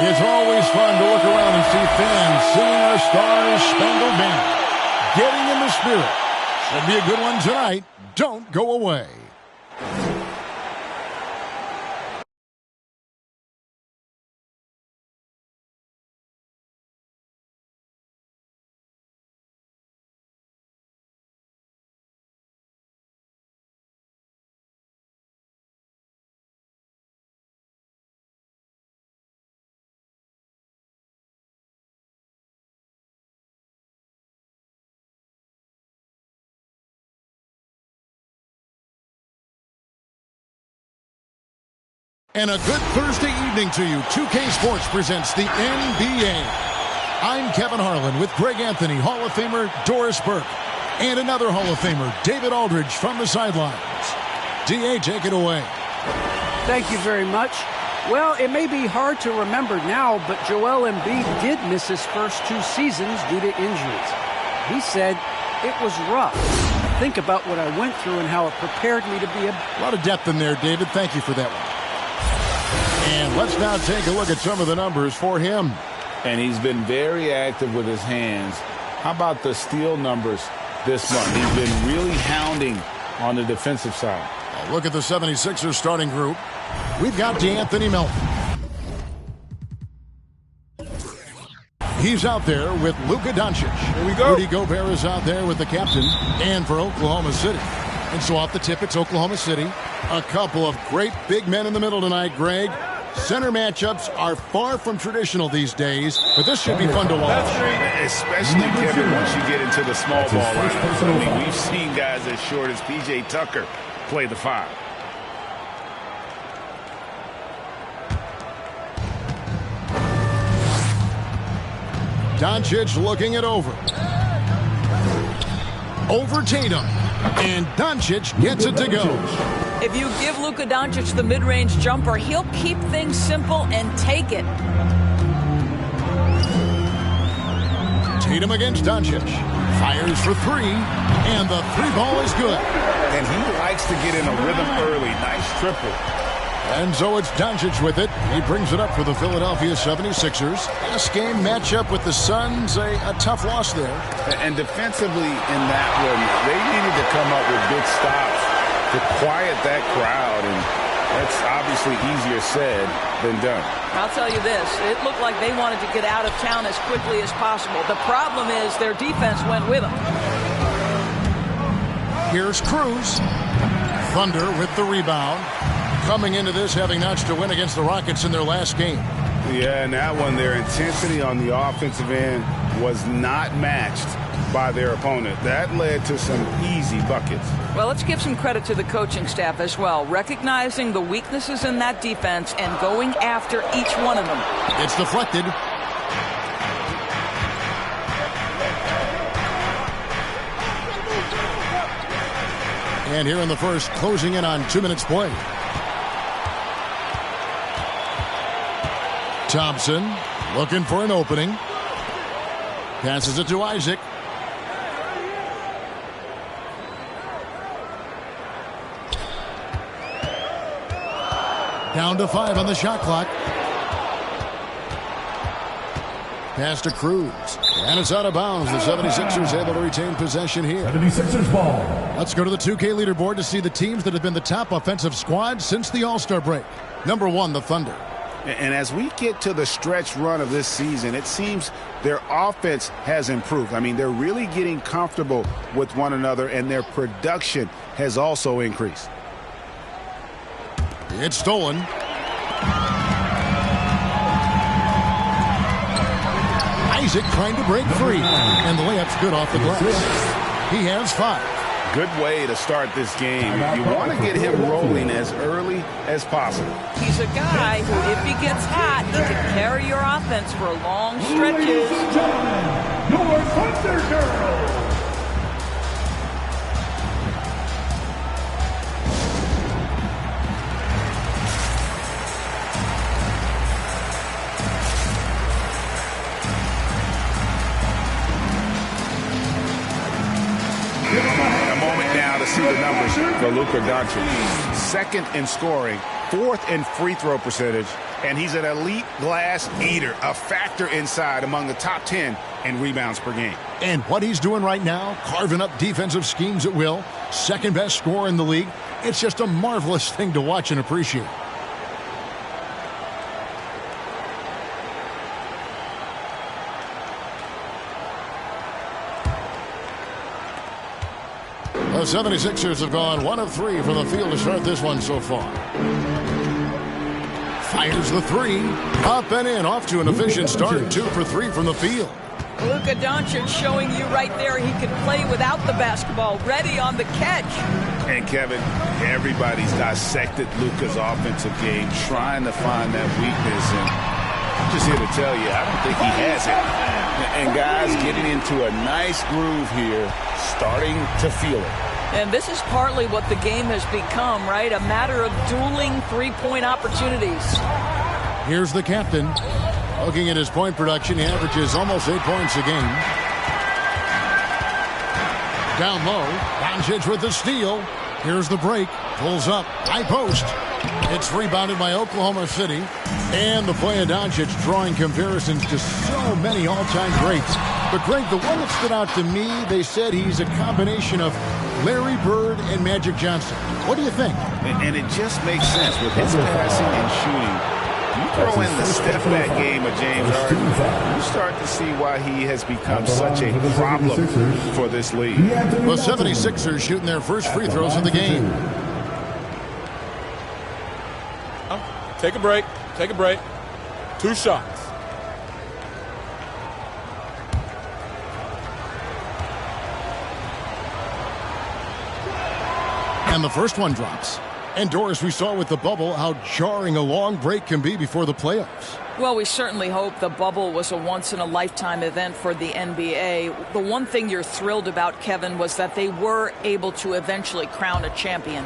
It's always fun to look around and see fans singing our Stars Spangled Banner. Getting in the spirit. Should be a good one tonight. Don't go away. And a good Thursday evening to you. 2K Sports presents the NBA. I'm Kevin Harlan with Greg Anthony, Hall of Famer Doris Burke, and another Hall of Famer, David Aldridge, from the sidelines. D.A., take it away. Thank you very much. Well, it may be hard to remember now, but Joel Embiid did miss his first 2 seasons due to injuries. He said, "It was rough. Think about what I went through and how it prepared me to be a..." A lot of depth in there, David. Thank you for that one. And let's now take a look at some of the numbers for him. And he's been very active with his hands. How about the steal numbers this month? He's been really hounding on the defensive side. A look at the 76ers starting group. We've got DeAnthony Melton. He's out there with Luka Doncic. Here we go. Rudy Gobert is out there with the captain. And for Oklahoma City. And so off the tip, it's Oklahoma City. A couple of great big men in the middle tonight, Greg. Center matchups are far from traditional these days, but this should be fun to watch. Especially, Kevin, once you get into the small ball lineup. I mean, we've seen guys as short as P.J. Tucker play the 5. Doncic looking it over. Over Tatum. And Doncic gets it to go. If you give Luka Doncic the mid-range jumper, he'll keep things simple and take it. Tatum against Doncic. Fires for 3. And the 3 ball is good. And he likes to get in a rhythm early. Nice triple. And so it's Doncic with it. He brings it up for the Philadelphia 76ers. Last game matchup with the Suns, a tough loss there. And defensively in that one, they needed to come up with big stops to quiet that crowd. And that's obviously easier said than done. I'll tell you this. It looked like they wanted to get out of town as quickly as possible. The problem is their defense went with them. Here's Cruz. Thunder with the rebound. Coming into this having notched a win against the Rockets in their last game. Yeah, and that one, their intensity on the offensive end was not matched by their opponent. That led to some easy buckets. Well, let's give some credit to the coaching staff as well, recognizing the weaknesses in that defense and going after each one of them. It's deflected. And here in the first, closing in on 2 minutes play. Thompson looking for an opening. Passes it to Isaac. Down to 5 on the shot clock. Pass to Cruz. And it's out of bounds. The 76ers able to retain possession here. 76ers ball. Let's go to the 2K leaderboard to see the teams that have been the top offensive squad since the All-Star break. Number 1, the Thunder. And as we get to the stretch run of this season, it seems their offense has improved. I mean, they're really getting comfortable with one another, and their production has also increased. It's stolen. Isaac trying to break free. And the layup's good off the glass. He has 5. Good way to start this game. You want to get him rolling as early as possible. He's a guy who, if he gets hot, he can carry your offense for long stretches. Ladies and gentlemen, your Thunder Girl. See the numbers for Luka Doncic. 2nd in scoring, 4th in free throw percentage, and he's an elite glass eater, a factor inside among the top 10 in rebounds per game. And what he's doing right now, carving up defensive schemes at will, second best scorer in the league, it's just a marvelous thing to watch and appreciate. The 76ers have gone 1 of 3 from the field to start this one so far. Fires the three. Up and in. Off to an efficient start. 2 for 3 from the field. Luka Doncic showing you right there he can play without the basketball. Ready on the catch. And, Kevin, everybody's dissected Luka's offensive game, trying to find that weakness. And I'm just here to tell you, I don't think he has it. And, guys, getting into a nice groove here, starting to feel it. And this is partly what the game has become, right? A matter of dueling three-point opportunities. Here's the captain. Looking at his point production, he averages almost 8 points a game. Down low, Doncic with the steal. Here's the break. Pulls up. High post. It's rebounded by Oklahoma City. And the play of Doncic drawing comparisons to so many all-time greats. But, Greg, the one that stood out to me, they said he's a combination of Larry Bird and Magic Johnson. What do you think? And it just makes sense with his passing and shooting. You throw in the step-back game of James Harden, you start to see why he has become such a problem for this league. The 76ers shooting their first free throws of the game. Take a break. Take a break. 2 shots. And the first one drops. And, Doris, we saw with the bubble how jarring a long break can be before the playoffs. Well, we certainly hope the bubble was a once-in-a-lifetime event for the NBA. The one thing you're thrilled about, Kevin, was that they were able to eventually crown a champion.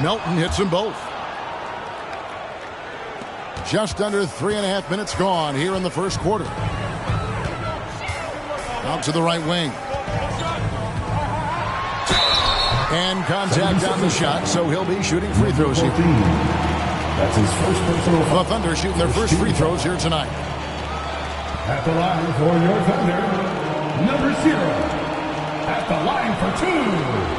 Melton hits them both. Just under 3.5 minutes gone here in the first quarter. Out to the right wing. And contact on the shot, so he'll be shooting free throws here. That's his first personal foul. The Thunder shooting their first free throws here tonight. At the line for your Thunder, number 0. At the line for 2.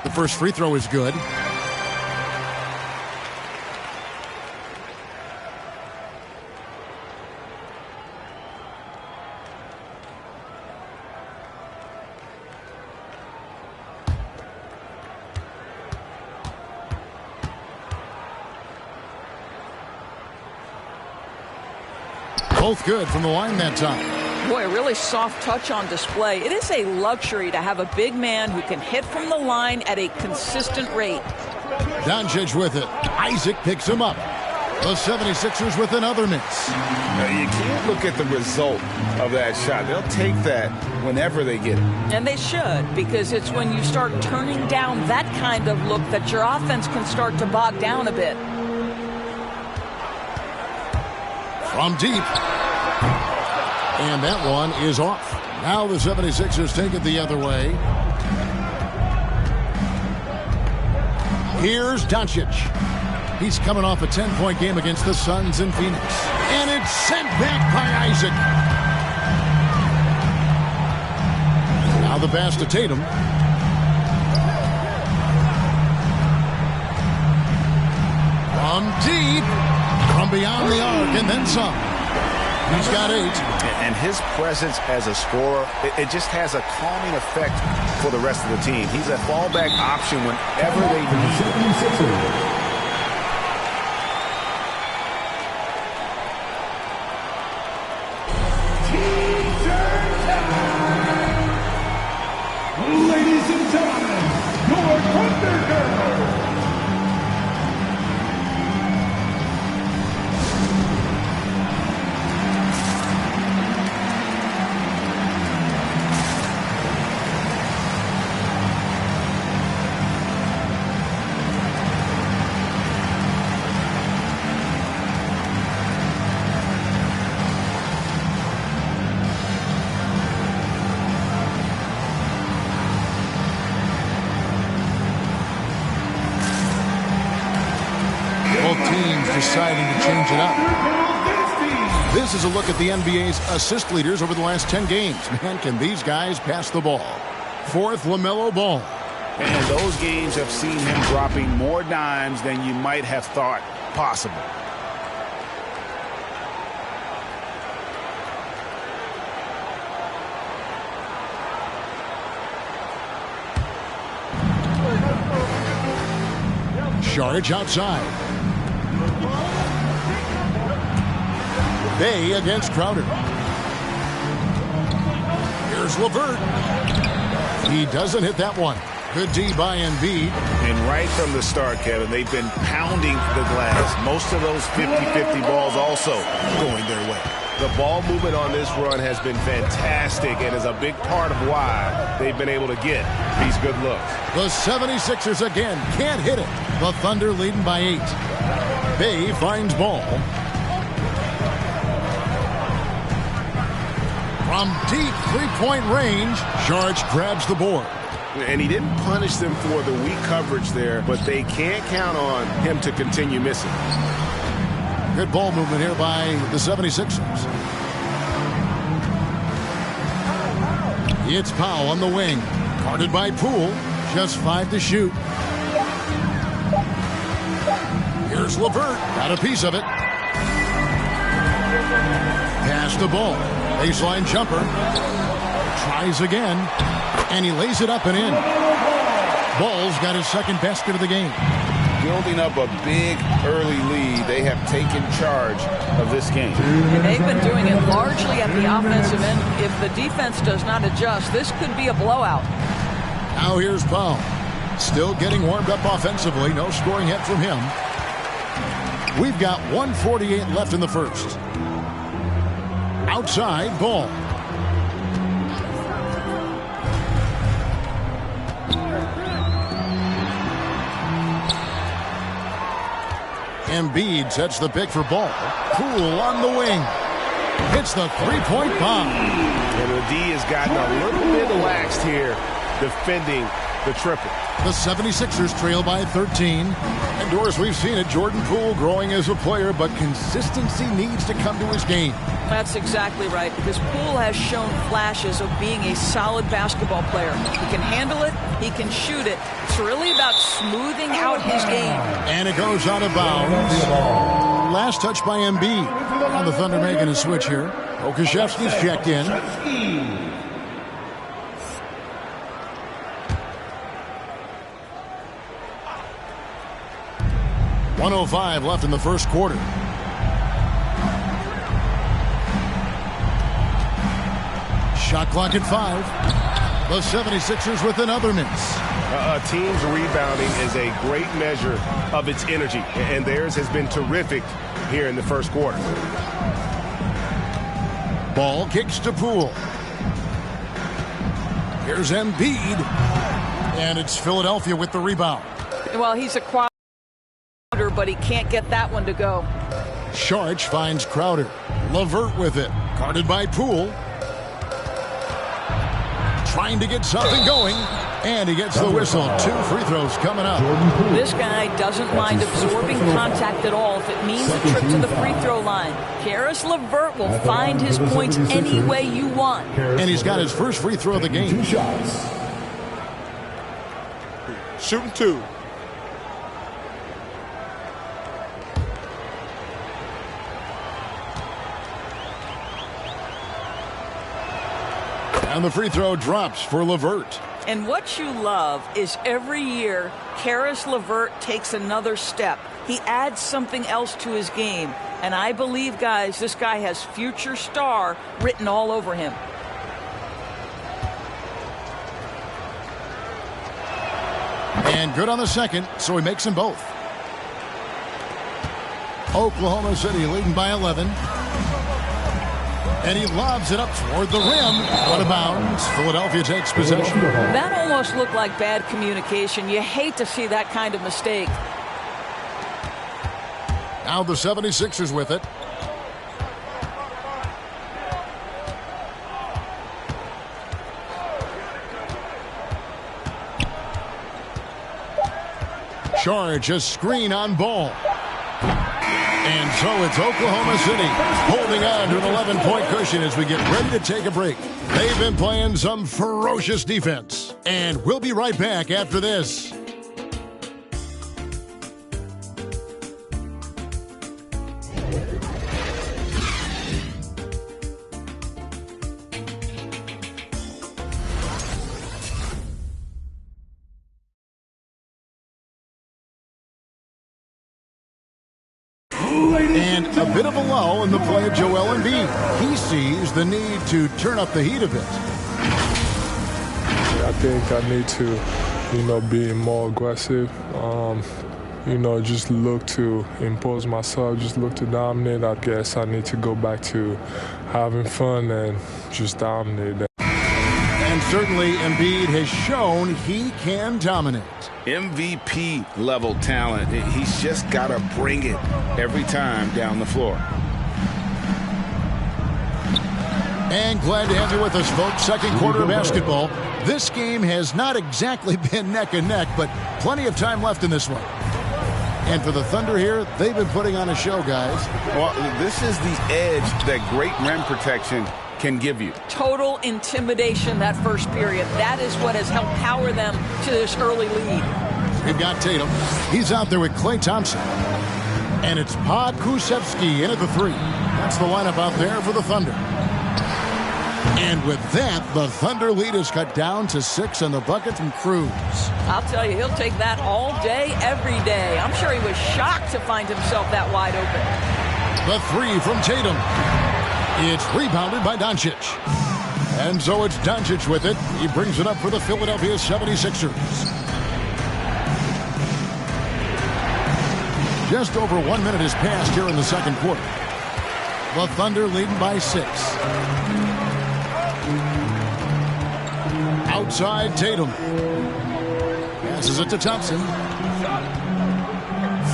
The first free throw is good. Both good from the line that time. Boy, a really soft touch on display. It is a luxury to have a big man who can hit from the line at a consistent rate. Doncic with it. Isaac picks him up. The 76ers with another miss. Now, you can't look at the result of that shot. They'll take that whenever they get it. And they should, because it's when you start turning down that kind of look that your offense can start to bog down a bit. From deep. And that one is off. Now the 76ers take it the other way. Here's Doncic. He's coming off a 10-point game against the Suns in Phoenix. And it's sent back by Isaac. Now the pass to Tatum. From deep. From beyond the arc and then some. He's got 8. And his presence as a scorer, it just has a calming effect for the rest of the team. He's a fallback option whenever they need him. Ladies and gentlemen, your Thunder Girls. teams deciding to change it up. This is a look at the NBA's assist leaders over the last 10 games. Man, can these guys pass the ball? Fourth, LaMelo Ball. And those games have seen him dropping more dimes than you might have thought possible. Charge outside. Bay against Crowder. Here's LeVert. He doesn't hit that one. Good D by Embiid. And right from the start, Kevin, they've been pounding the glass. Most of those 50-50 balls also going their way. The ball movement on this run has been fantastic and is a big part of why they've been able to get these good looks. The 76ers again can't hit it. The Thunder leading by 8. Bay finds Ball. From deep three-point range, Sharge grabs the board. And he didn't punish them for the weak coverage there, but they can't count on him to continue missing. Good ball movement here by the 76ers. It's Powell on the wing. Guarded by Poole. Just 5 to shoot. Here's LeVert. Got a piece of it. Pass the ball. Baseline jumper. Tries again. And he lays it up and in. Ball's got his second basket of the game. Building up a big early lead, they have taken charge of this game. And they've been doing it largely at the offensive end. If the defense does not adjust, this could be a blowout. Now here's Powell. Still getting warmed up offensively. No scoring yet from him. We've got 1:48 left in the first. Outside, Ball. Embiid sets the pick for Ball. Poole on the wing. Hits the three-point bomb. And the D has gotten a little bit laxed here defending the triple. The 76ers trail by 13. And Doris, we've seen it. Jordan Poole growing as a player, but consistency needs to come to his game. That's exactly right, because Poole has shown flashes of being a solid basketball player. He can handle it. He can shoot it. It's really about smoothing out his game. And it goes out of bounds. Last touch by Embiid. On the Thunder making a switch here. Okashevsky's checked in. 1:05 left in the first quarter. Shot clock at 5. The 76ers with another miss. A team's rebounding is a great measure of its energy, and theirs has been terrific here in the first quarter. Ball kicks to Poole. Here's Embiid. And it's Philadelphia with the rebound. Well, he's a quad, but he can't get that one to go. Sharge finds Crowder. LeVert with it. Guarded by Poole. Trying to get something going. And he gets the whistle. 2 free throws coming up. This guy doesn't mind absorbing contact at all if it means a trip to the free throw line. Caris LeVert will find his points any way you want. And he's got his first free throw of the game. 2 shots. Shooting 2. And the free throw drops for LeVert. And what you love is every year, Caris LeVert takes another step. He adds something else to his game. And I believe, guys, this guy has future star written all over him. And good on the second, so he makes them both. Oklahoma City leading by 11. And he lobs it up toward the rim. Out of bounds. Philadelphia takes possession. That almost looked like bad communication. You hate to see that kind of mistake. Now the 76ers with it. Charge a screen on Ball. And so it's Oklahoma City holding on to an 11-point cushion as we get ready to take a break. They've been playing some ferocious defense. And we'll be right back after this. And a bit of a lull in the play of Joel Embiid. He sees the need to turn up the heat a bit. I think I need to, be more aggressive. Just look to impose myself, just look to dominate. I guess I need to go back to having fun and just dominate. And certainly Embiid has shown he can dominate. MVP level talent. He's just got to bring it every time down the floor. And glad to have you with us, folks. Second quarter of basketball. This game has not exactly been neck and neck, but plenty of time left in this one. And for the Thunder here, they've been putting on a show, guys. Well, this is the edge that great rim protection can give you. Total intimidation that first period. That is what has helped power them to this early lead. We've got Tatum. He's out there with Klay Thompson. And it's Pokusevski in at the three. That's the lineup out there for the Thunder. And with that, the Thunder lead is cut down to 6 on the bucket from Cruz. I'll tell you, he'll take that all day, every day. I'm sure he was shocked to find himself that wide open. The three from Tatum. It's rebounded by Doncic. And so it's Doncic with it. He brings it up for the Philadelphia 76ers. Just over 1 minute has passed here in the second quarter. The Thunder leading by 6. Outside Tatum. Passes it to Thompson.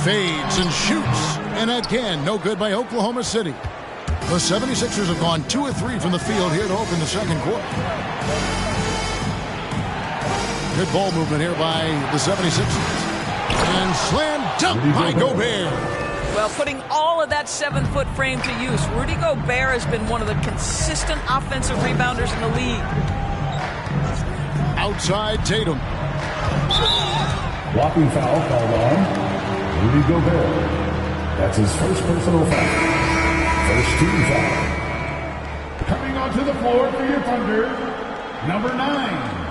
Fades and shoots. And again, no good by Oklahoma City. The 76ers have gone 2 of 3 from the field here to open the second quarter. Good ball movement here by the 76ers. And slam dunk by Gobert. Well, putting all of that 7-foot frame to use, Rudy Gobert has been one of the consistent offensive rebounders in the league. Outside Tatum. Blocking foul called on Rudy Gobert. That's his first personal foul. First team foul. Coming onto the floor for your Thunder, number 9.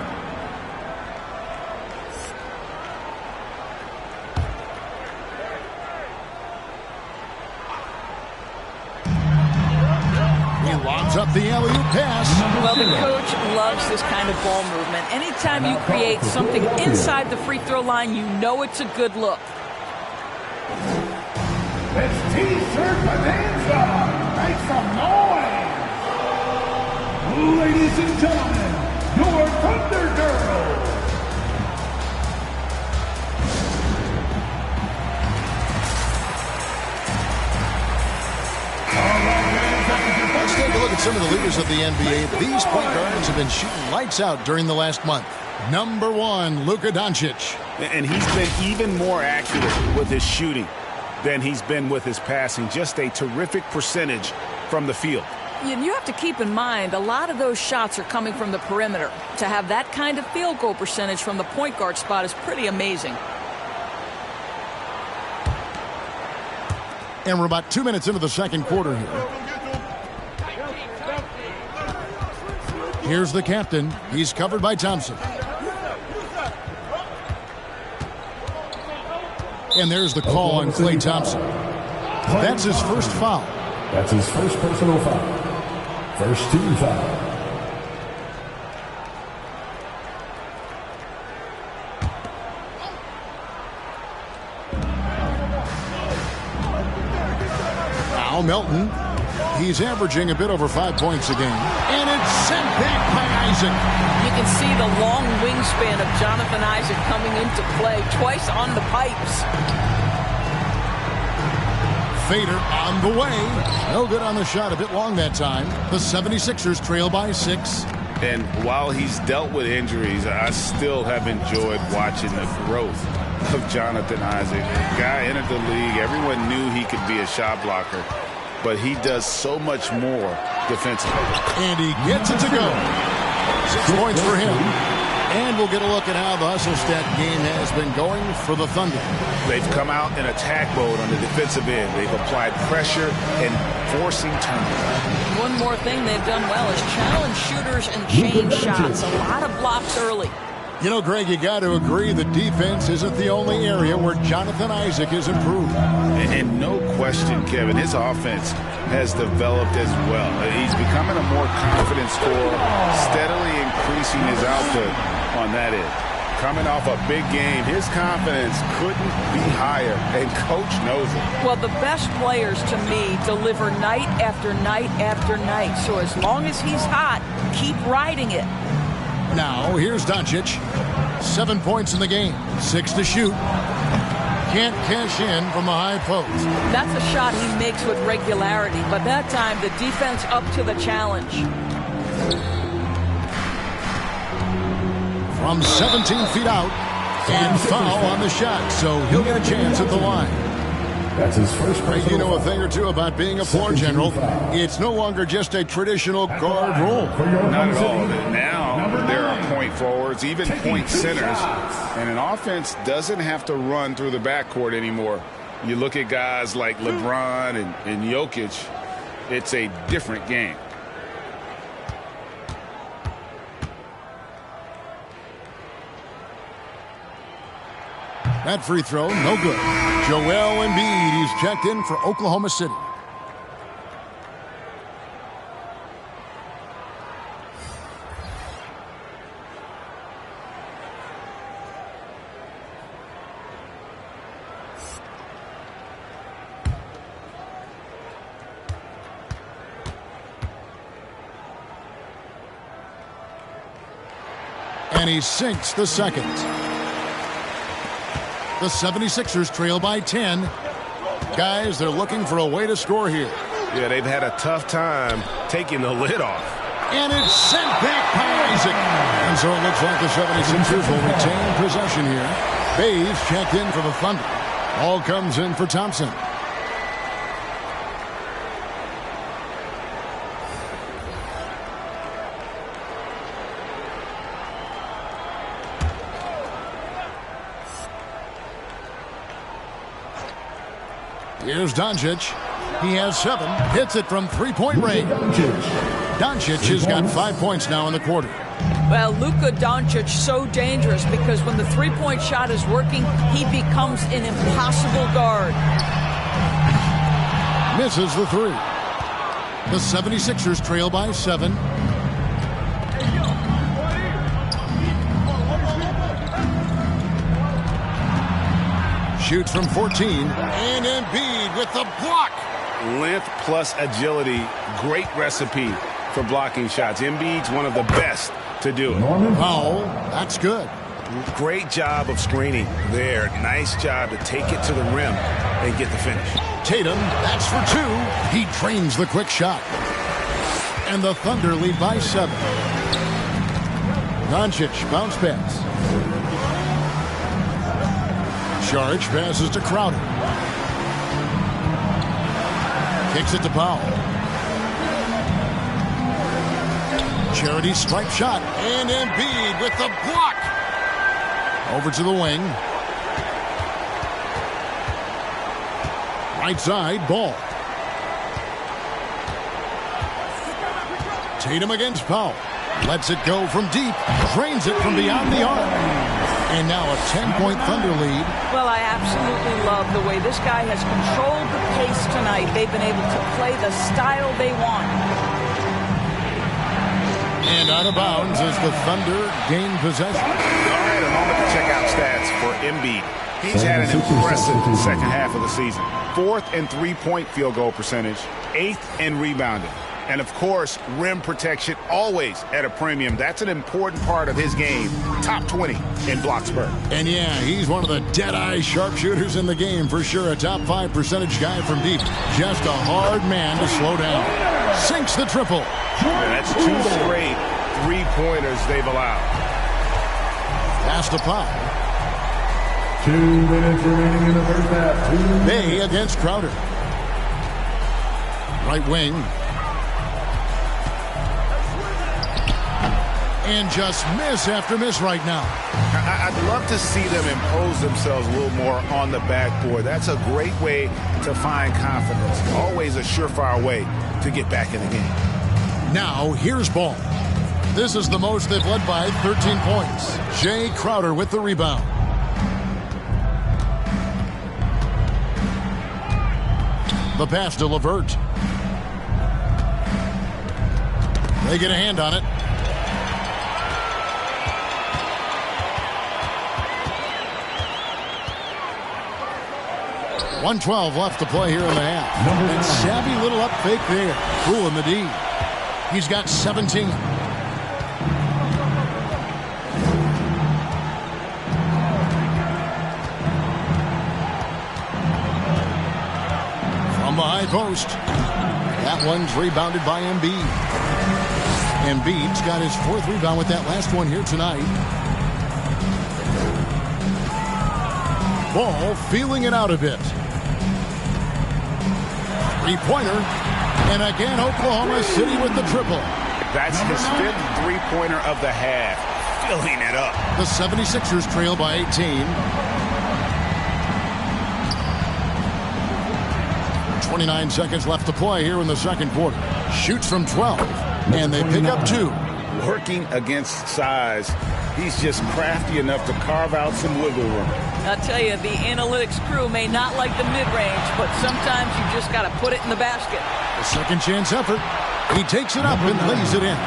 Lobs up the alley-oop pass. Well, the coach loves this kind of ball movement. Anytime you create something inside the free throw line, you know it's a good look. It's T-shirt Bonanza. Make some noise. Ladies and gentlemen, your Thunder Girls. Let's take a look at some of the leaders of the NBA. These point guards have been shooting lights out during the last month. Number 1, Luka Doncic. And he's been even more accurate with his shooting than he's been with his passing. Just a terrific percentage from the field. You have to keep in mind, a lot of those shots are coming from the perimeter. To have that kind of field goal percentage from the point guard spot is pretty amazing. And we're about 2 minutes into the second quarter here. Here's the captain. He's covered by Thompson. And there's the call on Klay Thompson. That's his first foul. That's his first personal foul. First team foul. Now Melton. He's averaging a bit over 5 points a game. And it's sent back by Isaac. You can see the long wingspan of Jonathan Isaac coming into play twice on the pipes. Fader on the way. No good on the shot. A bit long that time. The 76ers trail by 6. And while he's dealt with injuries, I still have enjoyed watching the growth of Jonathan Isaac. The guy entered the league. Everyone knew he could be a shot blocker, but he does so much more defensively. And he gets it to go. 6 points for him. And we'll get a look at how the hustle stat game has been going for the Thunder. They've come out in attack mode on the defensive end. They've applied pressure and forcing turnovers. One more thing they've done well is challenge shooters and change shots. A lot of blocks early. You know, Greg, you got to agree the defense isn't the only area where Jonathan Isaac has improved. And no question, Kevin, his offense has developed as well. He's becoming a more confident scorer, steadily increasing his output on that end. Coming off a big game, his confidence couldn't be higher, and Coach knows it. Well, the best players, to me, deliver night after night after night. So as long as he's hot, keep riding it. Now, here's Doncic. 7 points in the game, 6 to shoot. Can't cash in from the high post. That's a shot he makes with regularity, but that time the defense up to the challenge. From 17 feet out, and foul on the shot, so he'll get a chance at the line. That's his first personal You know a foul. thing or two about being a floor general. It's no longer just a traditional guard role. Not at all. Now there are point forwards, even point centers, and an offense doesn't have to run through the backcourt anymore. You look at guys like LeBron and Jokic, it's a different game. That free throw, no good. Joel Embiid, he's checked in for Oklahoma City. And he sinks the second. The 76ers trail by 10. Guys, they're looking for a way to score here. Yeah, they've had a tough time taking the lid off. And it's sent back by Isaac. And so it looks like the 76ers will retain possession here. Bays checked in for the Thunder. Ball comes in for Thompson. Here's Doncic. He has 7. Hits it from three-point range. Doncic has got 5 points now in the quarter. Well, Luka Doncic so dangerous because when the three-point shot is working, he becomes an impossible guard. Misses the 3. The 76ers trail by 7. Shoots from 14. And Embiid with the block. Length plus agility, great recipe for blocking shots. Embiid's one of the best to do it. Foul. That's good. Great job of screening there. Nice job to take it to the rim and get the finish. Tatum, that's for 2. He trains the quick shot. And the Thunder lead by 7. Doncic, bounce pass. Charge passes to Crowder. Kicks it to Powell. Charity stripe shot. And Embiid with the block. Over to the wing. Right side, Ball. Tatum against Powell. Lets it go from deep. Drains it from beyond the arc. And now a 10-point Thunder lead. Well, I absolutely love the way this guy has controlled the pace tonight. They've been able to play the style they want. And out of bounds as the Thunder gain possession. All right, a moment to check out stats for Embiid. He's had an impressive second half of the season. 4th in three-point field goal percentage, 8th in rebounding. And, of course, rim protection always at a premium. That's an important part of his game. Top 20 in Bloxburg. And, yeah, he's one of the dead-eye sharpshooters in the game for sure. A top 5 percentage guy from deep. Just a hard man to slow down. Sinks the triple. And that's 2 straight 3-pointers they've allowed. Pass to Pop. 2 minutes remaining in the first half. Bay against Crowder. Right wing. And just miss after miss right now. I'd love to see them impose themselves a little more on the backboard. That's a great way to find confidence. Always a surefire way to get back in the game. Now, here's ball. This is the most they've led by 13 points. Jay Crowder with the rebound. The pass to LeVert. They get a hand on it. .112 left to play here in the half. And savvy little up fake there. Fooling the D. He's got 17. From the high post. That one's rebounded by Embiid. Embiid's got his 4th rebound with that last one here tonight. Ball feeling it out a bit. 3-pointer. And again, Oklahoma City with the triple. That's his 5th 3-pointer of the half. Filling it up. The 76ers trail by 18. 29 seconds left to play here in the second quarter. Shoots from 12. And they pick up 2. Working against size. He's just crafty enough to carve out some wiggle room. I'll tell you, the analytics crew may not like the mid-range, but sometimes you just got to put it in the basket. The second chance effort. He takes it up and lays it in.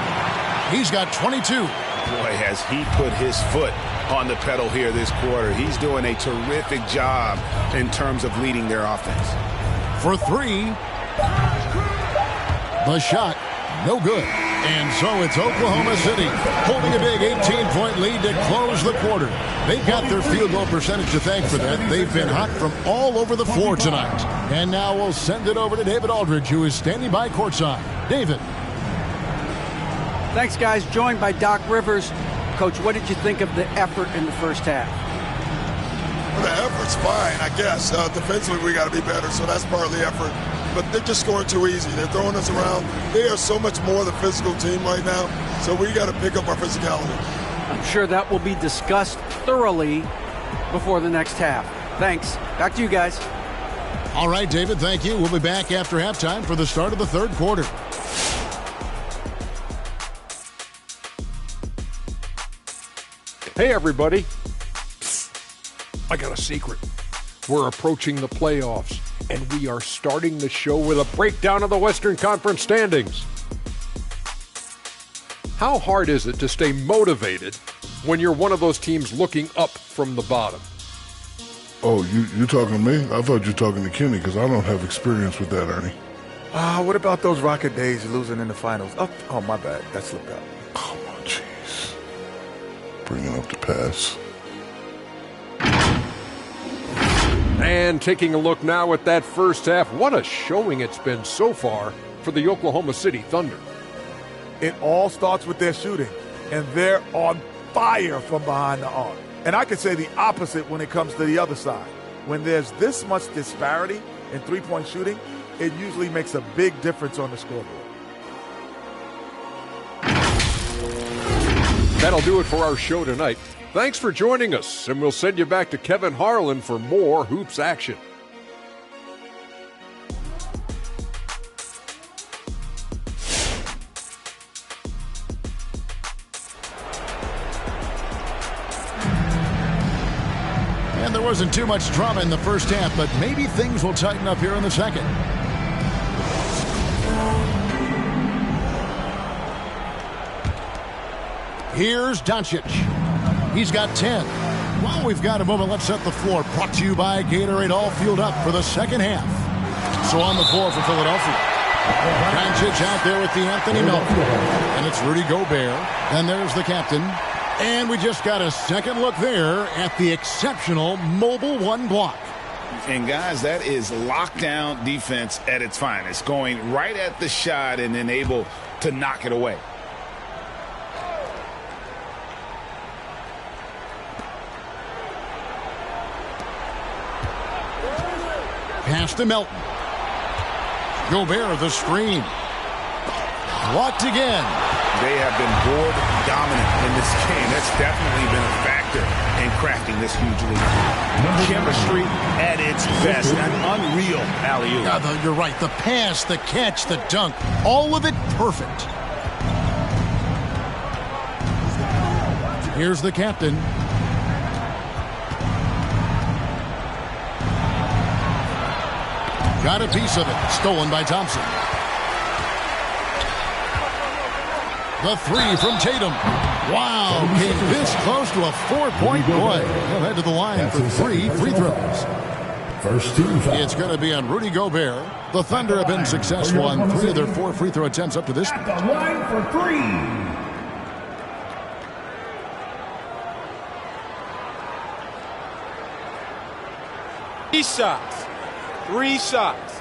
He's got 22. Boy, has he put his foot on the pedal here this quarter. He's doing a terrific job in terms of leading their offense. For 3. The shot, no good. And so it's Oklahoma City holding a big 18-point lead to close the quarter. They've got their field goal percentage to thank for that. They've been hot from all over the floor tonight. And now we'll send it over to David Aldridge, who is standing by courtside. David. Thanks, guys. Joined by Doc Rivers. Coach, what did you think of the effort in the first half? Well, the effort's fine, I guess. Defensively, we got to be better, so that's part of the effort. But they're just scoring too easy. They're throwing us around. They are so much more the physical team right now, so we got to pick up our physicality. I'm sure that will be discussed thoroughly before the next half. Thanks. Back to you guys. All right, David, thank you. We'll be back after halftime for the start of the third quarter. Hey, everybody. I got a secret. We're approaching the playoffs, and we are starting the show with a breakdown of the Western Conference standings. How hard is it to stay motivated when you're one of those teams looking up from the bottom? Oh, you talking to me? I thought you were talking to Kenny, because I don't have experience with that, Ernie. What about those Rocket days losing in the finals? Oh, my bad. That slipped out. Come on, jeez. Bringing up the pass. And taking a look now at that first half, what a showing it's been so far for the Oklahoma City Thunder. It all starts with their shooting, and they're on fire from behind the arc. And I could say the opposite when it comes to the other side. When there's this much disparity in three-point shooting, it usually makes a big difference on the scoreboard. That'll do it for our show tonight. Thanks for joining us, and we'll send you back to Kevin Harlan for more hoops action. And there wasn't too much drama in the first half, but maybe things will tighten up here in the second. Here's Doncic. He's got 10. While we've got a moment, let's set the floor. Brought to you by Gatorade, all fueled up for the second half. So on the floor for Philadelphia. Doncic out there with the Anthony Melton. And it's Rudy Gobert. And there's the captain. And we just got a second look there at the exceptional mobile one block. And guys, that is lockdown defense at its finest. Going right at the shot and then able to knock it away. Pass to Melton. Gobert, the screen. Blocked again. They have been board dominant in this game. That's definitely been a factor in cracking this huge lead. Chemistry at its best. An unreal alley-oop. Yeah, you're right. The pass, the catch, the dunk, all of it perfect. Here's the captain. Got a piece of it. Stolen by Thompson. The three from Tatum. Wow, came this close to a 4-point play. He'll head to the line for 3 free throws. First team foul. It's going to be on Rudy Gobert. The Thunder have been successful on 3 of their 4 free throw attempts up to this point. At the line for 3. 3 shots. 3 shots.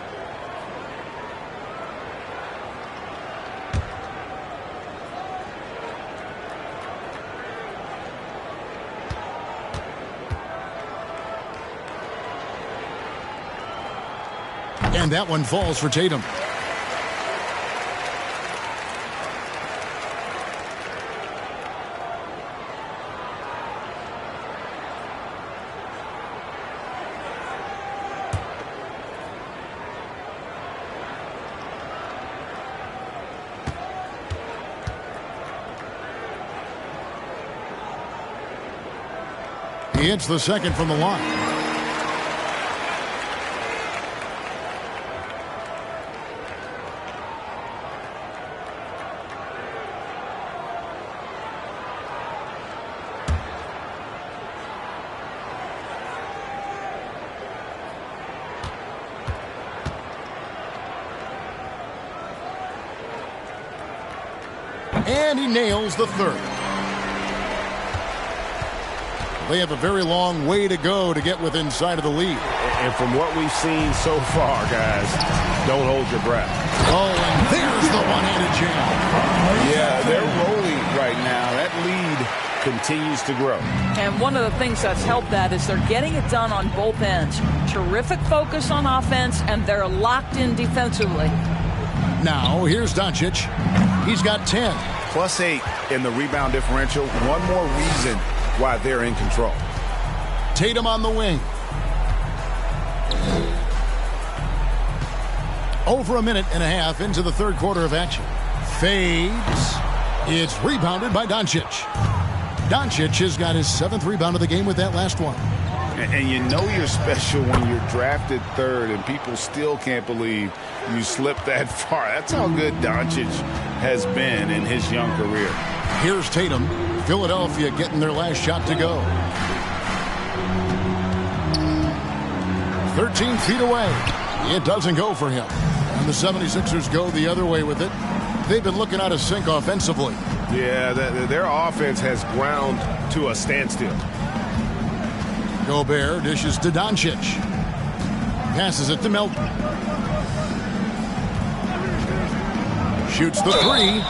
And that one falls for Tatum. He hits the second from the line. And he nails the third. They have a very long way to go to get within sight of the lead. And from what we've seen so far, guys, don't hold your breath. Oh, and there's the one-handed jam. Yeah, they're rolling right now. That lead continues to grow. And one of the things that's helped that is they're getting it done on both ends. Terrific focus on offense, and they're locked in defensively. Now, here's Doncic. He's got 10. +8 in the rebound differential. One more reason why they're in control. Tatum on the wing. Over a minute and a half into the third quarter of action. Fades. It's rebounded by Doncic. Doncic has got his 7th rebound of the game with that last one. And you know you're special when you're drafted 3rd and people still can't believe you slipped that far. That's how good Doncic has been in his young career. Here's Tatum. Philadelphia getting their last shot to go. 13 feet away. It doesn't go for him. And the 76ers go the other way with it. They've been looking out of sync offensively. Yeah, their offense has ground to a standstill. Gobert dishes to Doncic. Passes it to Melton. Shoots the three.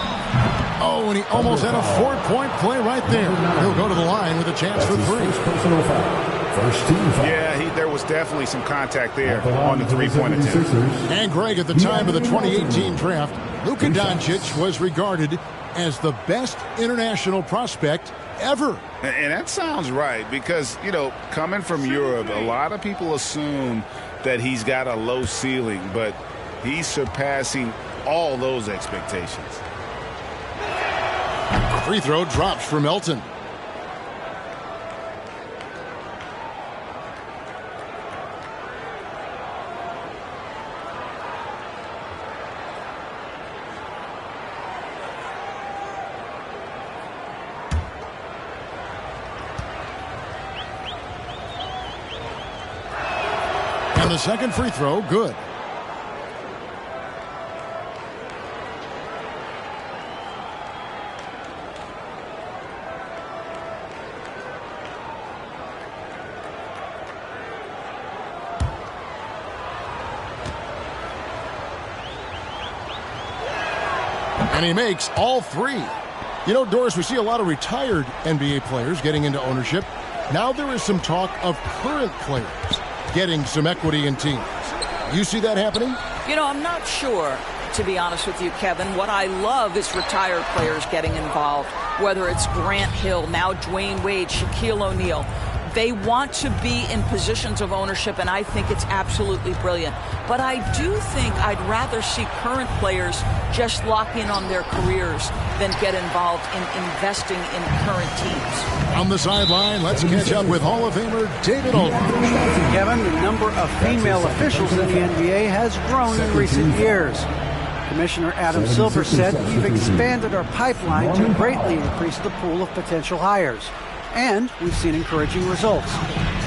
Oh, and he almost had a 4-point play right there. He'll go to the line with a chance for 3. Personal foul. First team foul. Yeah, there was definitely some contact there on the 3-point attempt. And Greg, at the time of the 2018 draft, Luka Doncic was regarded as the best international prospect ever. And that sounds right because, you know, coming from Europe, a lot of people assume that he's got a low ceiling, but he's surpassing all those expectations. Free throw drops for Melton. And the second free throw, good. And he makes all 3. You know, Doris, we see a lot of retired NBA players getting into ownership. Now there is some talk of current players getting some equity in teams. You see that happening? You know, I'm not sure, to be honest with you, Kevin. What I love is retired players getting involved, whether it's Grant Hill, now Dwayne Wade, Shaquille O'Neal. They want to be in positions of ownership, and I think it's absolutely brilliant. But I do think I'd rather see current players just lock in on their careers than get involved in investing in current teams. On the sideline, let's catch up with Hall of Famer David Aldridge. Kevin, the number of female officials in the NBA has grown in recent years. Commissioner Adam Silver said, "We've expanded our pipeline to greatly increase the pool of potential hires. And we've seen encouraging results.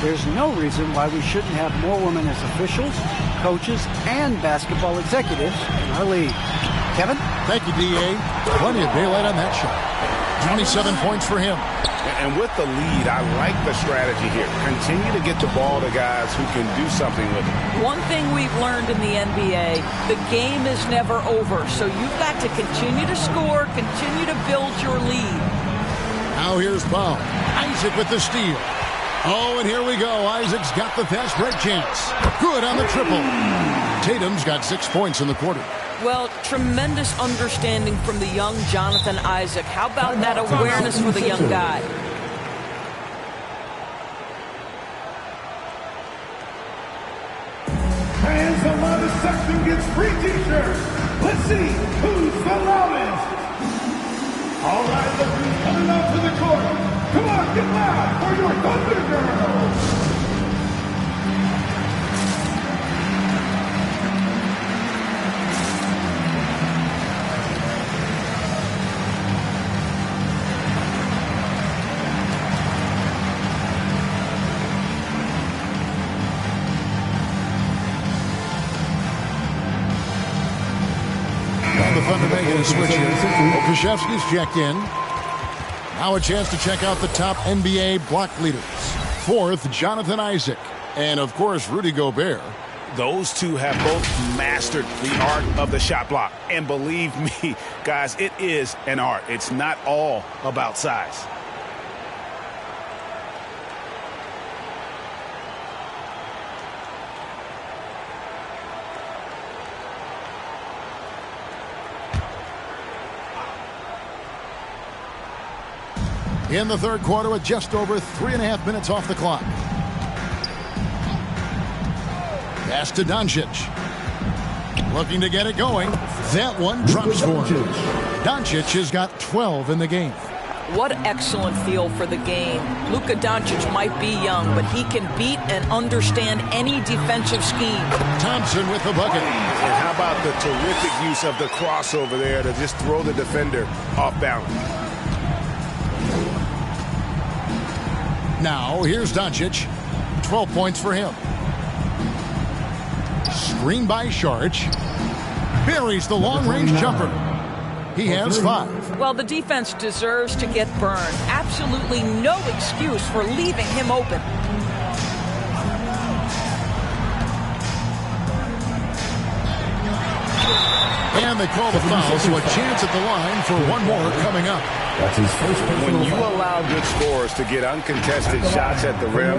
There's no reason why we shouldn't have more women as officials, coaches, and basketball executives in our league." Kevin? Thank you, D.A. Plenty of daylight on that shot. 27 points for him. And with the lead, I like the strategy here. Continue to get the ball to guys who can do something with it. One thing we've learned in the NBA, the game is never over. So you've got to continue to score, continue to build your lead. Now here's Paul. Isaac with the steal. Oh, and here we go. Isaac's got the fast break chance. Good on the triple. Tatum's got 6 points in the quarter. Well, tremendous understanding from the young Jonathan Isaac. How about that awareness for the young guy? Fans of the section gets free t-shirts. Let's see who's the loudest. All right, look who's coming out to the court. Come on, get loud for your Thunder Girls. The Thunder making a switch here. Okashevsky's checked in. Now a chance to check out the top NBA block leaders. Fourth, Jonathan Isaac. And, of course, Rudy Gobert. Those two have both mastered the art of the shot block. And believe me, guys, it is an art. It's not all about size. In the third quarter with just over 3.5 minutes off the clock. Pass to Doncic. Looking to get it going. That one drops for him. Doncic has got 12 in the game. What excellent feel for the game. Luka Doncic might be young, but he can beat and understand any defensive scheme. Thompson with the bucket. And how about the terrific use of the crossover there to just throw the defender off balance. Now, here's Doncic. 12 points for him. Screen by Saric. Buries the long-range jumper. He has 5. Well, the defense deserves to get burned. Absolutely no excuse for leaving him open. And they call the foul, so a chance at the line for one more coming up. That's his first. When you allow good scorers to get uncontested shots at the rim,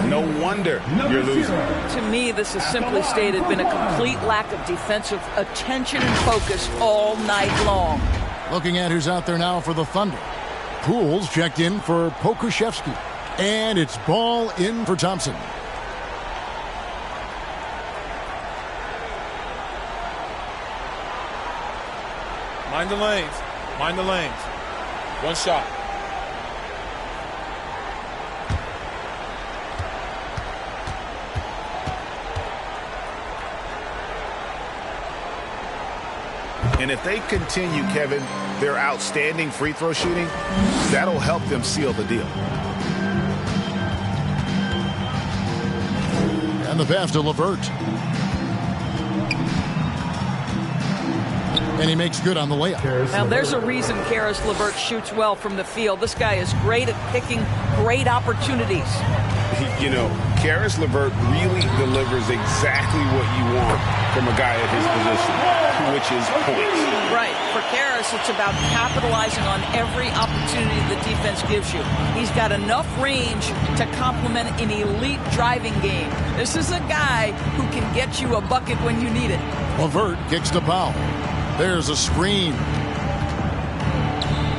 no wonder you're losing. To me, this has simply stated been a complete lack of defensive attention and focus all night long. Looking at who's out there now for the Thunder. Pools checked in for Pokusevski. And it's ball in for Thompson. Mind the lanes. Mind the lanes. One shot. And if they continue, Kevin, their outstanding free throw shooting, that'll help them seal the deal. And the pass to LeVert. And he makes good on the layup. Now, there's a reason Karis LeVert shoots well from the field. This guy is great at picking great opportunities. You know, Karis LeVert really delivers exactly what you want from a guy at his position, which is points. Right. For Karis, it's about capitalizing on every opportunity the defense gives you. He's got enough range to complement an elite driving game. This is a guy who can get you a bucket when you need it. LeVert kicks to Powell. There's a screen.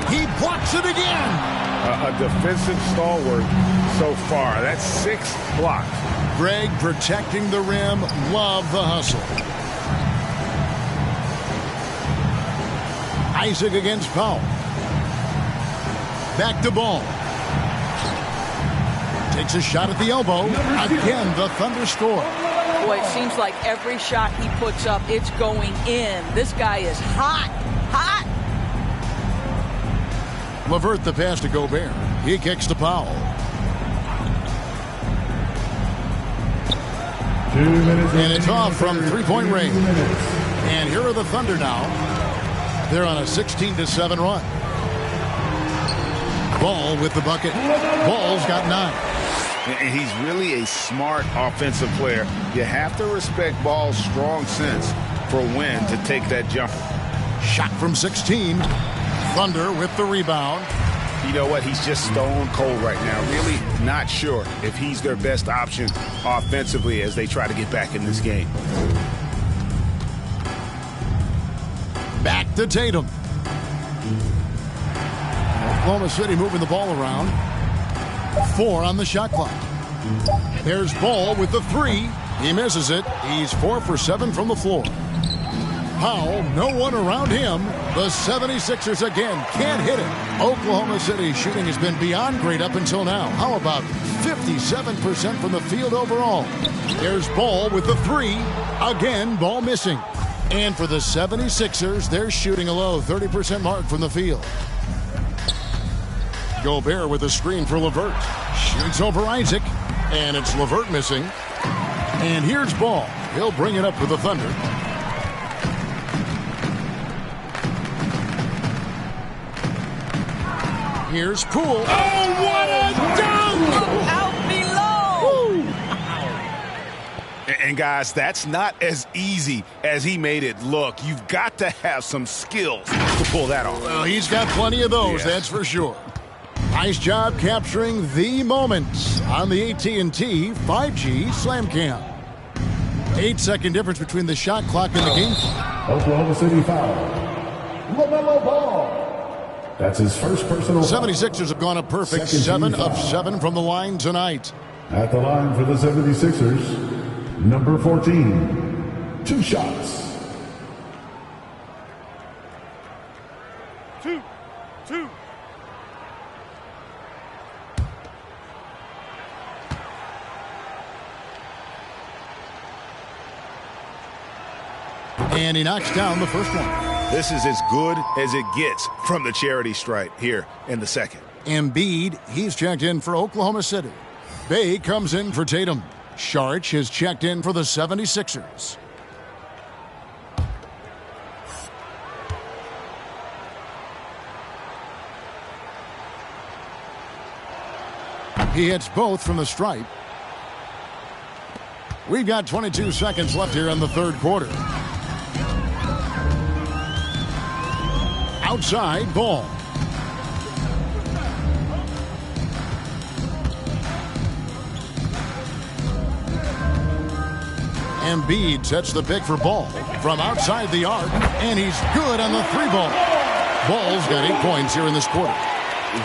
He blocks it again. A defensive stalwart so far. That's 6 blocks. Greg protecting the rim. Love the hustle. Isaac against Powell. Back to Ball. Takes a shot at the elbow. Again, the Thunder score. Boy, it seems like every shot he puts up, it's going in. This guy is hot. Hot. LeVert the pass to Gobert. He kicks to Powell. 2 minutes. And it's off from three-point range. And here are the Thunder now. They're on a 16-7 run. Ball with the bucket. Ball's got 9. And he's really a smart offensive player. You have to respect Ball's strong sense for when to take that jumper. Shot from 16. Thunder with the rebound. You know what? He's just stone cold right now. Really not sure if he's their best option offensively as they try to get back in this game. Back to Tatum. Oklahoma City moving the ball around. 4 on the shot clock. There's Ball with the 3. He misses it. He's 4 for 7 from the floor. Powell, no one around him. The 76ers again can't hit it. Oklahoma City shooting has been beyond great up until now. How about 57% from the field overall? There's Ball with the 3. Again, Ball missing. And for the 76ers, they're shooting a low 30% mark from the field. Gobert with a screen for LeVert. Shoots over Isaac. And it's LeVert missing. And here's Ball. He'll bring it up for the Thunder. Here's Poole. Oh, what a dunk! Out below! And guys, that's not as easy as he made it look. You've got to have some skills to pull that off. Well, he's got plenty of those, that's for sure. Nice job capturing the moments on the AT&T 5G Slam Cam. 8-second difference between the shot clock and the game clock. Oklahoma City foul. LaMelo Ball. That's his first personal foul. 76ers have gone a perfect 7 of 7 from the line tonight. At the line for the 76ers, number 14. 2 shots. 2. And he knocks down the first one. This is as good as it gets from the charity stripe here in the second. Embiid, he's checked in for Oklahoma City. Bay comes in for Tatum. Sharch has checked in for the 76ers. He hits both from the stripe. We've got 22 seconds left here in the third quarter. Outside, Ball. Embiid sets the pick for Ball from outside the arc, and he's good on the 3-ball. Ball's got 8 points here in this quarter.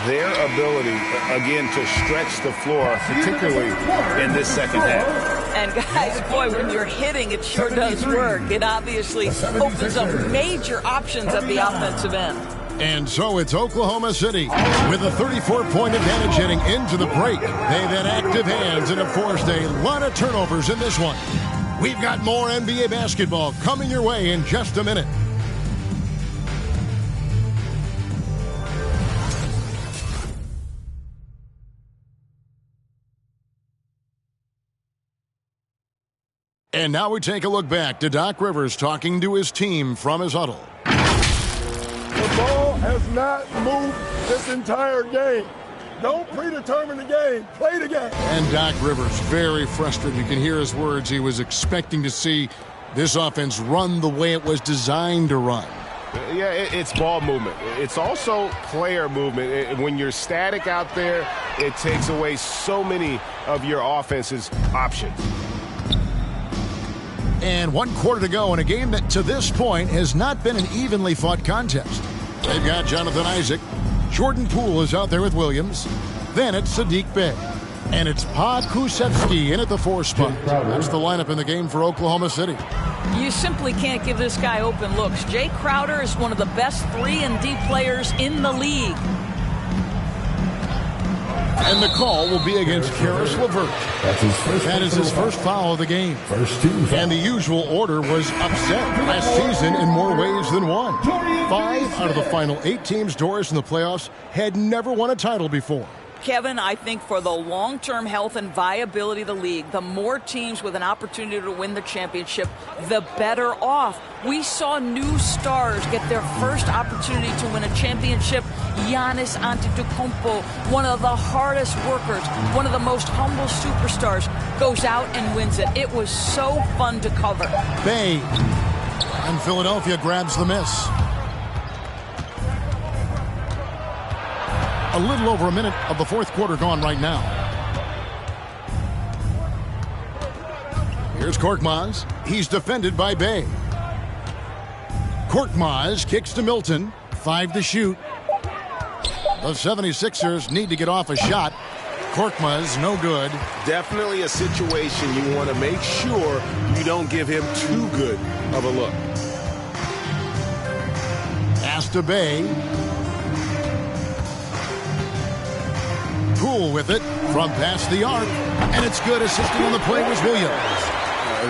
Their ability, again, to stretch the floor, particularly in this second half. And guys, boy, when you're hitting, it sure does work. It obviously opens up major options at the offensive end. And so it's Oklahoma City with a 34-point advantage heading into the break. They've had active hands and have forced a lot of turnovers in this one. We've got more NBA basketball coming your way in just a minute. And now we take a look back to Doc Rivers talking to his team from his huddle. The ball has not moved this entire game. Don't predetermine the game. Play the game. And Doc Rivers, very frustrated. You can hear his words. He was expecting to see this offense run the way it was designed to run. Yeah, it's ball movement. It's also player movement. When you're static out there, it takes away so many of your offense's options. And 1 quarter to go in a game that to this point has not been an evenly fought contest. They've got Jonathan Isaac. Jordan Poole is out there with Williams. Then it's Sadiq Bey. And it's Pa Kusevsky in at the 4 spot. That's the lineup in the game for Oklahoma City. You simply can't give this guy open looks. Jay Crowder is one of the best 3-and-D players in the league. And the call will be against Karis LeVert. That is his first foul of the game. And the usual order was upset last season in more ways than one. 5 out of the final 8 teams, Doris, in the playoffs had never won a title before. Kevin, I think for the long-term health and viability of the league, the more teams with an opportunity to win the championship, the better off. We saw new stars get their first opportunity to win a championship. Giannis Antetokounmpo, one of the hardest workers, one of the most humble superstars, goes out and wins it. It was so fun to cover. Bey, and Philadelphia grabs the miss. A little over a minute of the 4th quarter gone right now. Here's Korkmaz. He's defended by Bey. Korkmaz kicks to Milton. 5 to shoot. The 76ers need to get off a shot. Korkmaz, no good. Definitely a situation you want to make sure you don't give him too good of a look. Pass to Bey. Poole with it from past the arc. And it's good. Assisting on the play was Williams.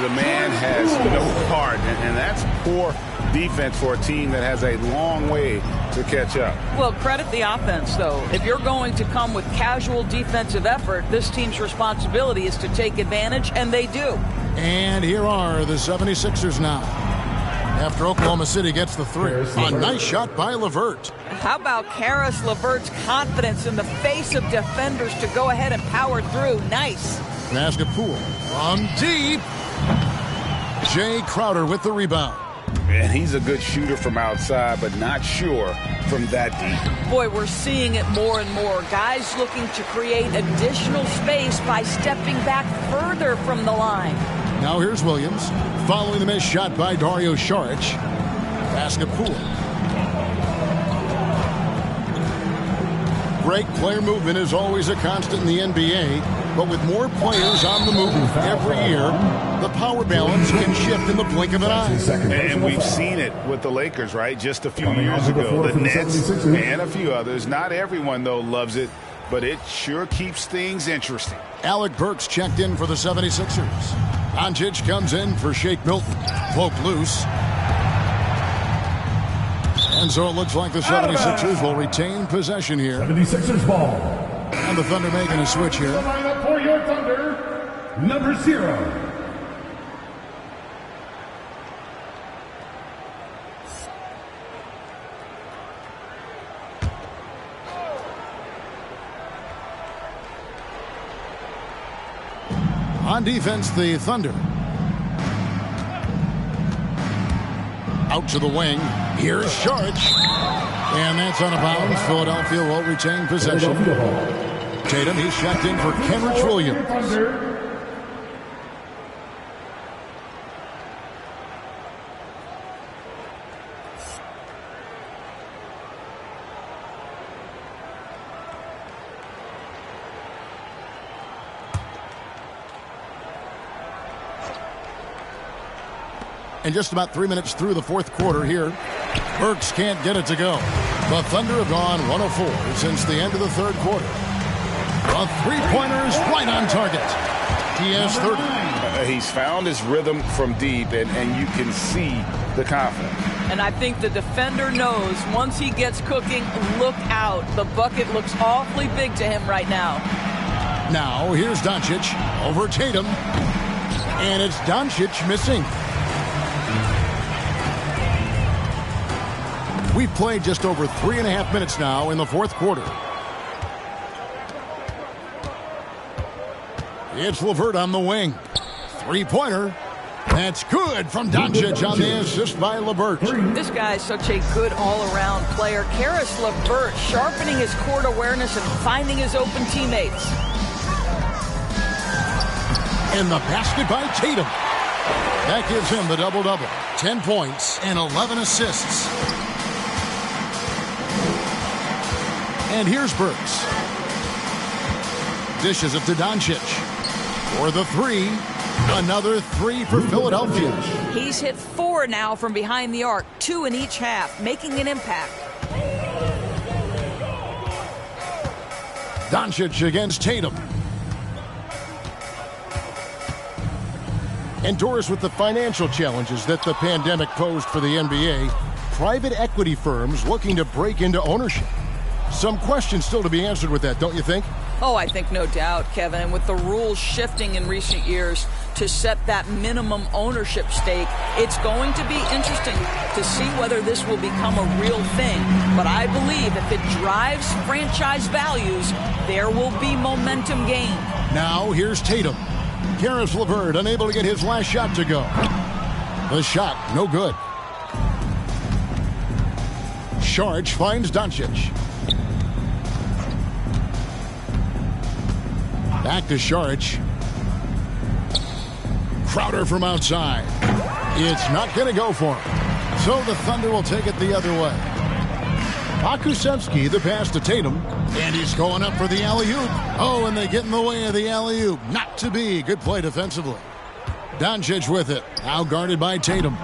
The man has no heart, and that's poor defense for a team that has a long way to catch up. Well, credit the offense, though. If you're going to come with casual defensive effort, this team's responsibility is to take advantage, and they do. And here are the 76ers now. After Oklahoma City gets the 3. A nice shot by LeVert. How about Karis LeVert's confidence in the face of defenders to go ahead and power through? Nice. Pass to Poole from deep. Jay Crowder with the rebound. And he's a good shooter from outside, but not sure from that deep. Boy, we're seeing it more and more. Guys looking to create additional space by stepping back further from the line. Now here's Williams, following the missed shot by Dario Saric. Pass to Poole. Break player movement is always a constant in the NBA, but with more players on the move every year, the power balance can shift in the blink of an eye. And we've seen it with the Lakers, right? Just a few years ago. The Nets and a few others. Not everyone, though, loves it, but it sure keeps things interesting. Alec Burks checked in for the 76ers. Doncic comes in for Shake Milton. Poke loose. And so it looks like the 76ers will retain possession here. 76ers ball. And the Thunder making a switch here. The lineup for your Thunder, number 0. On defense, the Thunder. Out to the wing. Here's Saric. And that's out of bounds. Philadelphia will retain possession. Tatum, he's checked in for Kenrich Williams. And just about 3 minutes through the 4th quarter here. Burks can't get it to go. The Thunder have gone 104 since the end of the 3rd quarter. The three-pointer is right on target. He has 30. He's found his rhythm from deep, and you can see the confidence. And I think the defender knows once he gets cooking, look out. The bucket looks awfully big to him right now. Now, here's Doncic over Tatum. And it's Doncic missing. We've played just over 3.5 minutes now in the 4th quarter. It's LeVert on the wing. Three-pointer. That's good from Doncic on the assist by LeVert. This guy is such a good all-around player. Karis LeVert sharpening his court awareness and finding his open teammates. And the basket by Tatum. That gives him the double-double. 10 points and 11 assists. And here's Burks. Dishes it to Doncic. For the three. Another three for Philadelphia. He's hit 4 now from behind the arc, 2 in each half, making an impact. Doncic against Tatum. And Doris, with the financial challenges that the pandemic posed for the NBA, private equity firms looking to break into ownership. Some questions still to be answered with that, don't you think? Oh, I think no doubt, Kevin. And with the rules shifting in recent years to set that minimum ownership stake, it's going to be interesting to see whether this will become a real thing. But I believe if it drives franchise values, there will be momentum gained. Now here's Tatum. Karis LeVert unable to get his last shot to go. The shot, no good. Saric finds Doncic. Back to Saric. Crowder from outside. It's not going to go for him. So the Thunder will take it the other way. Pokusevski, the pass to Tatum. And he's going up for the alley-oop. Oh, and they get in the way of the alley-oop. Not to be. Good play defensively. Doncic with it. Now guarded by Tatum.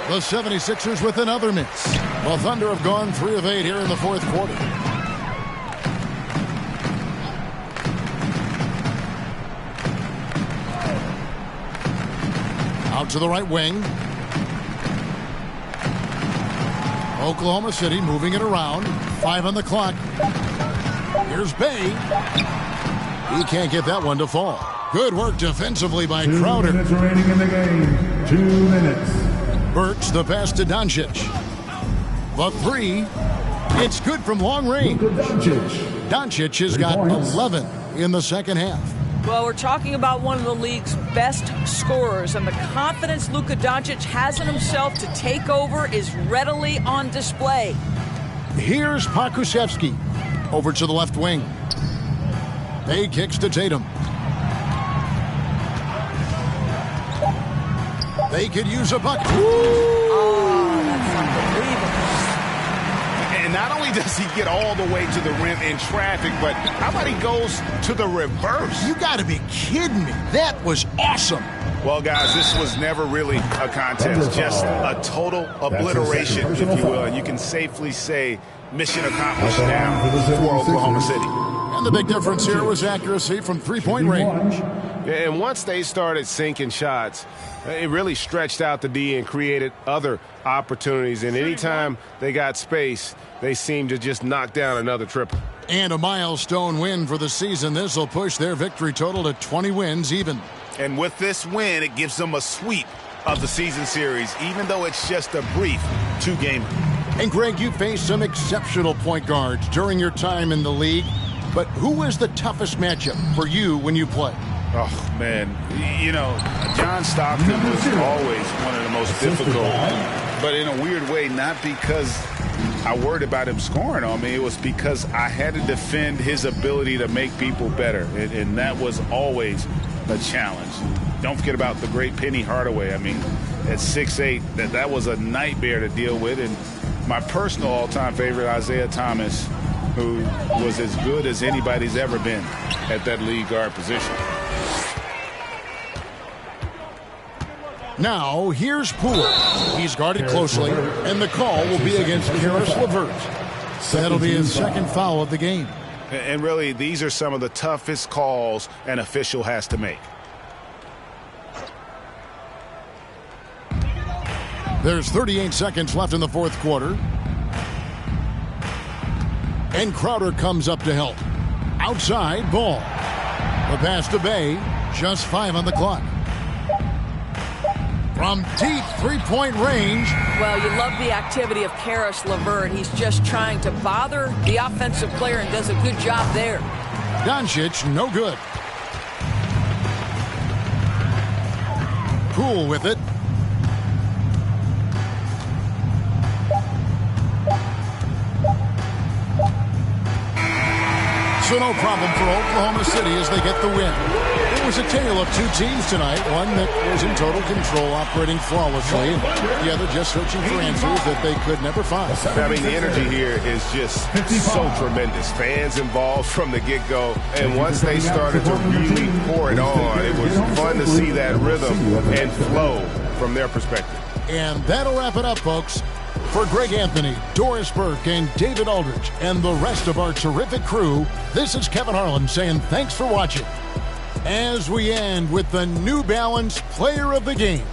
The 76ers with another miss. The Thunder have gone 3 of 8 here in the fourth quarter. Out to the right wing. Oklahoma City moving it around. 5 on the clock. Here's Bay. He can't get that one to fall. Good work defensively by Crowder. 2 minutes remaining in the game. 2 minutes. Burks the pass to Doncic. The three. It's good from long range. Doncic has got 11 in the second half. Well, we're talking about one of the league's best scorers, and the confidence Luka Doncic has in himself to take over is readily on display. Here's Pokusevski over to the left wing. Bay kicks to Tatum. They could use a bucket. Oh, that's unbelievable. And not only does he get all the way to the rim in traffic, but how about he goes to the reverse? You got to be kidding me. That was awesome. Well, guys, this was never really a contest, just a total obliteration, if you will. And you can safely say mission accomplished now for Oklahoma City. And the big difference here was accuracy from three-point range. And once they started sinking shots, it really stretched out the D and created other opportunities. And anytime they got space, they seemed to just knock down another triple. And a milestone win for the season. This will push their victory total to 20 wins even. And with this win, it gives them a sweep of the season series, even though it's just a brief 2-gamer. And Greg, you faced some exceptional point guards during your time in the league. But who was the toughest matchup for you when you played? Oh, man. You know, John Stockton was always one of the most difficult. But in a weird way, not because I worried about him scoring on me. It was because I had to defend his ability to make people better. And that was always a challenge. Don't forget about the great Penny Hardaway. I mean, at 6'8", that was a nightmare to deal with. And my personal all-time favorite, Isaiah Thomas, who was as good as anybody's ever been at that lead guard position. Now, here's Poole. He's guarded closely, and the call will be against Karis LeVert. That'll be his second foul of the game. And really, these are some of the toughest calls an official has to make. There's 38 seconds left in the fourth quarter. And Crowder comes up to help. Outside, Ball. The pass to Bay. Just 5 on the clock. From deep three-point range. Well, you love the activity of Karis LeVert. He's just trying to bother the offensive player and does a good job there. Doncic, no good. cool with it. So no problem for Oklahoma City as they get the win. It was a tale of two teams tonight, one that was in total control, operating flawlessly, and the other just searching for answers that they could never find. I mean, the energy here is just so tremendous. Fans involved from the get-go, and once they started to really pour it on, it was fun to see that rhythm and flow from their perspective. And that'll wrap it up, folks. For Greg Anthony, Doris Burke, and David Aldridge, and the rest of our terrific crew, this is Kevin Harlan saying thanks for watching. As we end with the New Balance Player of the Game.